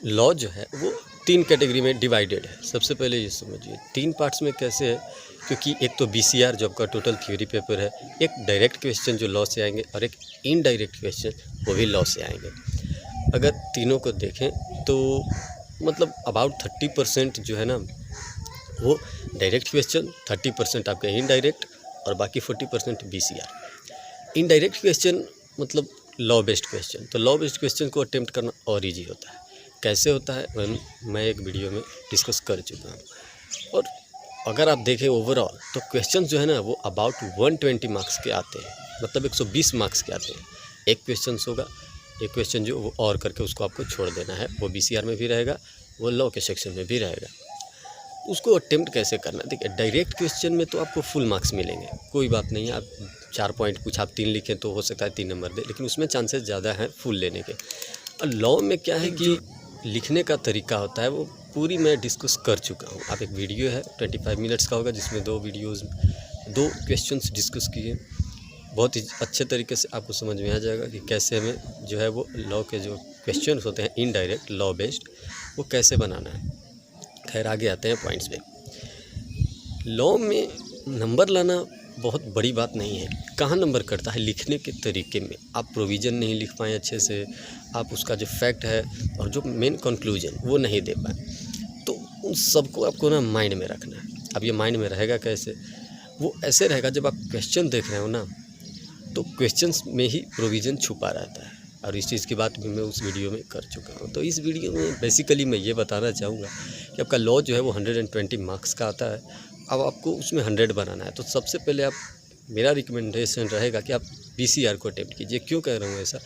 Law जो है वो 3 कैटेगरी में डिवाइडेड है। सबसे पहले ये समझिए 3 पार्ट्स में कैसे है, क्योंकि एक तो बीसीआर जो आपका टोटल थ्योरी पेपर है, एक डायरेक्ट क्वेश्चन जो लॉ से आएंगे और एक इनडायरेक्ट क्वेश्चन वो भी लॉ से आएंगे। अगर तीनों को देखें तो मतलब अबाउट 30% जो है ना वो डायरेक्ट क्वेश्चन, 30% आपका इनडायरेक्ट और बाकी 40% बीसीआर। इनडायरेक्ट क्वेश्चन मतलब लॉ बेस्ड क्वेश्चन। तो लॉ बेस्ड क्वेश्चन को अटेम्प्ट करना और ईजी होता है। कैसे होता है मैं एक वीडियो में डिस्कस कर चुका हूँ। और अगर आप देखें ओवरऑल तो क्वेश्चन जो है ना वो अबाउट 120 मार्क्स के आते हैं, मतलब 120 मार्क्स के आते हैं। एक क्वेश्चन होगा, एक क्वेश्चन जो वो और करके उसको आपको छोड़ देना है, वो बीसीआर में भी रहेगा, वो लॉ के सेक्शन में भी रहेगा। उसको अटेम्प्ट कैसे करना है, देखिए डायरेक्ट क्वेश्चन में तो आपको फुल मार्क्स मिलेंगे, कोई बात नहीं है। आप 4 पॉइंट कुछ आप 3 लिखें तो हो सकता है 3 नंबर दे, लेकिन उसमें चांसेस ज़्यादा हैं फुल लेने के। और लॉ में क्या है कि लिखने का तरीका होता है वो पूरी मैं डिस्कस कर चुका हूँ। आप एक वीडियो है 25 मिनट्स का होगा जिसमें 2 क्वेश्चंस डिस्कस किए। बहुत ही अच्छे तरीके से आपको समझ में आ जाएगा कि कैसे हमें जो है वो लॉ के जो क्वेश्चन होते हैं इनडायरेक्ट लॉ बेस्ड वो कैसे बनाना है। खैर आगे आते हैं पॉइंट्स पे। लॉ में नंबर लाना बहुत बड़ी बात नहीं है। कहाँ नंबर करता है, लिखने के तरीके में। आप प्रोविज़न नहीं लिख पाए अच्छे से, आप उसका जो फैक्ट है और जो मेन कंक्लूजन वो नहीं दे पाए, तो उन सबको आपको ना माइंड में रखना है। अब ये माइंड में रहेगा कैसे, वो ऐसे रहेगा जब आप क्वेश्चन देख रहे हो ना तो क्वेश्चंस में ही प्रोविज़न छुपा रहता है। और इस चीज़ की बात भी मैं उस वीडियो में कर चुका हूँ। तो इस वीडियो में बेसिकली मैं ये बताना चाहूँगा कि आपका लॉ जो है वो 120 मार्क्स का आता है। अब आपको उसमें 100 बनाना है, तो सबसे पहले आप मेरा रिकमेंडेशन रहेगा कि आप बीसीआर को अटेम्प्ट कीजिए। क्यों कह रहा हूँ ऐसा,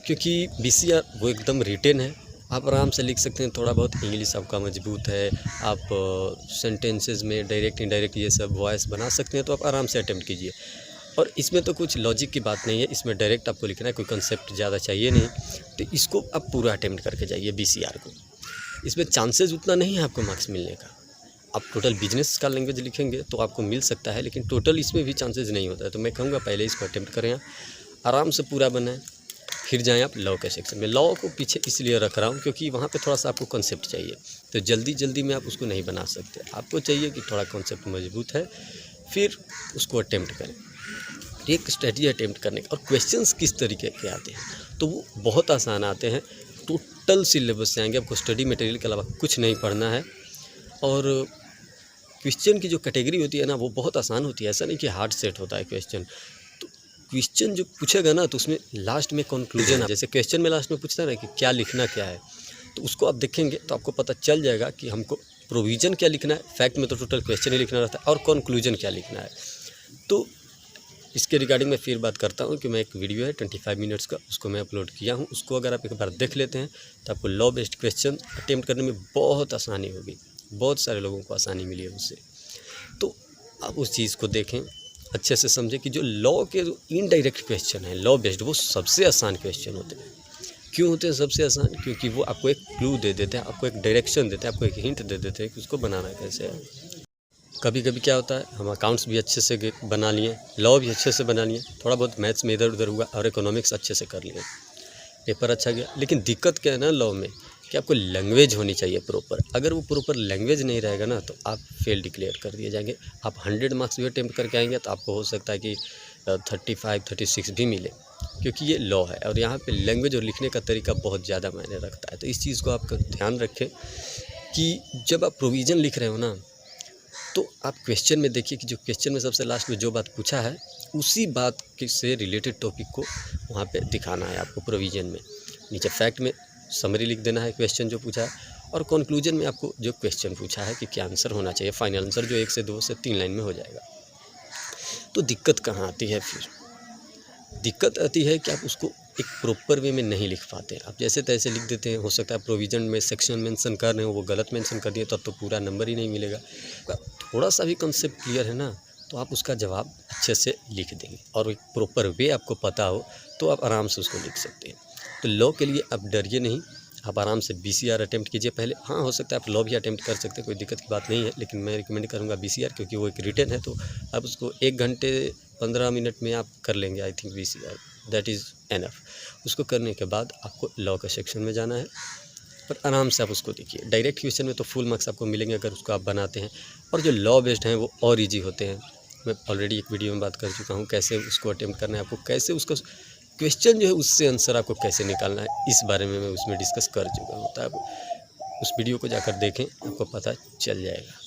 क्योंकि बीसीआर वो एकदम रिटेन है, आप आराम से लिख सकते हैं। थोड़ा बहुत इंग्लिश आपका मजबूत है, आप सेंटेंसेस में डायरेक्ट इनडायरेक्ट ये सब वॉइस बना सकते हैं, तो आप आराम से अटेम्प्ट कीजिए। और इसमें तो कुछ लॉजिक की बात नहीं है, इसमें डायरेक्ट आपको लिखना है, कोई कंसेप्ट ज़्यादा चाहिए नहीं। तो इसको आप पूरा अटेम्प्ट करके जाइए बीसीआर को। इसमें चांसेस उतना नहीं है आपको मार्क्स मिलने का। आप टोटल बिजनेस का लैंग्वेज लिखेंगे तो आपको मिल सकता है, लेकिन टोटल इसमें भी चांसेस नहीं होता है। तो मैं कहूँगा पहले इसको अटेम्प्ट करें, आराम से पूरा बनाएं, फिर जाएं आप लॉ के सेक्शन में। लॉ को पीछे इसलिए रख रहा हूँ क्योंकि वहाँ पे थोड़ा सा आपको कॉन्सेप्ट चाहिए, तो जल्दी में आप उसको नहीं बना सकते। आपको चाहिए कि थोड़ा कॉन्सेप्ट मजबूत है, फिर उसको अटेम्प्ट करें। एक स्ट्रेटजी अटेम्प्ट करने का। और क्वेश्चंस किस तरीके के आते हैं, तो वो बहुत आसान आते हैं। टोटल सिलेबस से आएंगे, आपको स्टडी मटेरियल के अलावा कुछ नहीं पढ़ना है। और क्वेश्चन की जो कैटेगरी होती है ना वो बहुत आसान होती है, ऐसा नहीं कि हार्ड सेट होता है क्वेश्चन। तो क्वेश्चन जो पूछेगा ना तो उसमें लास्ट में कंक्लूजन है। जैसे क्वेश्चन में लास्ट में पूछता है ना कि क्या लिखना क्या है, तो उसको आप देखेंगे तो आपको पता चल जाएगा कि हमको प्रोविज़न क्या लिखना है। फैक्ट में तो टोटल क्वेश्चन ही लिखना रहता है, और कंक्लूजन क्या लिखना है। तो इसके रिगार्डिंग मैं फिर बात करता हूँ कि मैं एक वीडियो है 25 मिनट्स का, उसको मैं अपलोड किया हूँ। उसको अगर आप एक बार देख लेते हैं तो आपको लॉ बेस्ड क्वेश्चन अटेम्प्ट करने में बहुत आसानी होगी। बहुत सारे लोगों को आसानी मिली है उससे। तो आप उस चीज़ को देखें, अच्छे से समझें कि जो लॉ के जो इनडायरेक्ट क्वेश्चन है लॉ बेस्ड, वो सबसे आसान क्वेश्चन होते हैं। क्यों होते हैं सबसे आसान, क्योंकि वो आपको एक क्लू दे देते हैं, आपको एक डायरेक्शन देते हैं, आपको एक हिंट दे देते हैं कि उसको बनाना कैसे है। कभी कभी क्या होता है, हम अकाउंट्स भी अच्छे से बना लिए, लॉ भी अच्छे से बना लिए, थोड़ा बहुत मैथ्स में इधर उधर हुआ और इकोनॉमिक्स अच्छे से कर लिए, पेपर अच्छा गया। लेकिन दिक्कत क्या है ना लॉ में, कि आपको लैंग्वेज होनी चाहिए प्रॉपर। अगर वो प्रॉपर लैंग्वेज नहीं रहेगा ना तो आप फेल डिक्लेयर कर दिए जाएंगे। आप 100 मार्क्स भी अटेम्प्ट करके आएंगे तो आपको हो सकता है कि 35-36 भी मिले, क्योंकि ये लॉ है और यहाँ पे लैंग्वेज और लिखने का तरीका बहुत ज़्यादा मायने रखता है। तो इस चीज़ को आप ध्यान रखें कि जब आप प्रोविज़न लिख रहे हो ना तो आप क्वेश्चन में देखिए कि जो क्वेश्चन में सबसे लास्ट में जो बात पूछा है उसी बात से रिलेटेड टॉपिक को वहाँ पे दिखाना है आपको प्रोविज़न में। नीचे फैक्ट में समरी लिख देना है क्वेश्चन जो पूछा है, और कंक्लूजन में आपको जो क्वेश्चन पूछा है कि क्या आंसर होना चाहिए, फाइनल आंसर जो 1 से 2 से 3 लाइन में हो जाएगा। तो दिक्कत कहाँ आती है फिर, दिक्कत आती है कि आप उसको एक प्रॉपर वे में नहीं लिख पाते। आप जैसे तैसे लिख देते हैं, हो सकता है प्रोविज़न में सेक्शन मेंशन कर रहे हो वो गलत मेंशन कर दिए, तब तो पूरा नंबर ही नहीं मिलेगा। थोड़ा सा भी कंसेप्ट क्लियर है ना तो आप उसका जवाब अच्छे से लिख देंगे, और एक प्रॉपर वे आपको पता हो तो आप आराम से उसको लिख सकते हैं। तो लॉ के लिए आप डरिए नहीं, आप आराम से बीसीआर अटेम्प्ट कीजिए पहले। हाँ, हो सकता है आप लॉ भी अटेम्प्ट कर सकते हैं, कोई दिक्कत की बात नहीं है, लेकिन मैं रिकमेंड करूँगा बीसीआर, क्योंकि वो एक रिटन है। तो आप उसको 1 घंटे 15 मिनट में आप कर लेंगे, I think BCR that is enough. उसको करने के बाद आपको लॉ के सेक्शन में जाना है, पर आराम से आप उसको देखिए। डायरेक्ट क्वेश्चन में तो फुल मार्क्स आपको मिलेंगे अगर उसको आप बनाते हैं, और जो लॉ बेस्ड हैं वो और ईजी होते हैं। मैं ऑलरेडी एक वीडियो में बात कर चुका हूँ कैसे उसको अटेम्प्ट करना है, आपको कैसे उसको क्वेश्चन जो है उससे आंसर आपको कैसे निकालना है, इस बारे में मैं उसमें डिस्कस कर चुका हूँ। तो आप उस वीडियो को जाकर देखें, आपको पता चल जाएगा।